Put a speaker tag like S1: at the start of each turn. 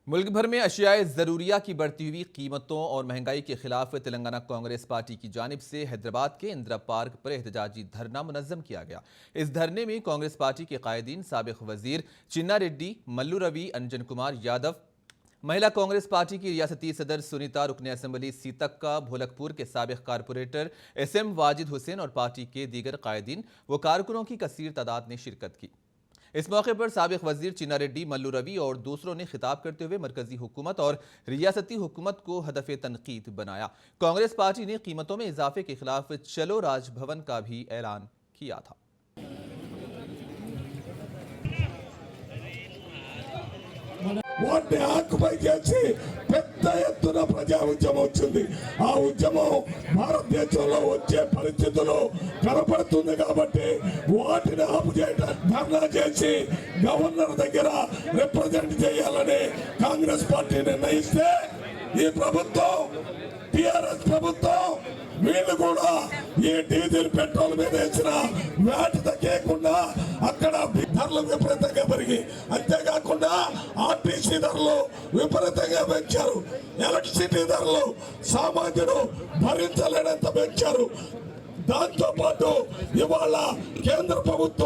S1: मुल्क भर में अशियाए ज़रूरिया की बढ़ती हुई कीमतों और महंगाई के खिलाफ तेलंगाना कांग्रेस पार्टी की जानिब से हैदराबाद के इंदिरा पार्क पर एहतजाजी धरना मुनज़्ज़म किया गया। इस धरने में कांग्रेस पार्टी के कायदीन साबिक़ वज़ीर चिन्ना रेड्डी, मल्लू रवि, अंजन कुमार यादव, महिला कांग्रेस पार्टी की रियासती सदर सुनीता, रुकन असम्बली सीतक्का, भोलकपुर के साबिक़ कारपोरेटर SM वाजिद हुसैन और पार्टी के दीगर कायदीन व कारकुनों की कसीर तादाद ने शिरकत की। इस मौके पर साबिक़ वज़ीर चिन्ना रेड्डी, मल्लू रवि और दूसरों ने खिताब करते हुए मरकजी हुकूमत और रियासती हुकूमत को हदफ़े तनकीद बनाया। कांग्रेस पार्टी ने कीमतों में इजाफे के खिलाफ चलो राजभवन का भी ऐलान किया था।
S2: వాటిని ఆక్యుపై చేసి పెద్ద ఎత్తున ప్రజా ఉద్యమం వచ్చింది। ఆ ఉద్యమం భారతదేశంలో వచ్చే పరిస్థితులు కనపడుతుంది కాబట్టి వాటిని ఆపు చేయడానికి ధర్నా చేసి గవర్నర్ దగ్గర రిప్రజెంట్ చేయాలని కాంగ్రెస్ పార్టీ నిర్ణయిస్తే ఈ ప్రభుత్వం టిఆర్ఎస్ ప్రభుత్వం వీళ్ళు కూడా ఈ డీజిల్ పెట్రోల్ మీద వేసిన వ్యాట్ తగ్గకుండా అక్కడ ధరలు విపరీతంగా పెరిగి అంతేకాకుండా ఆర్టీసీ ధరలు విపరీతంగా పెంచారు। ఎలక్ట్రిసిటీ ధరలు సామాన్యుడు భరించలేనంత పెంచారు। దాంతో పాటు ఇవాళ కేంద్ర ప్రభుత్వం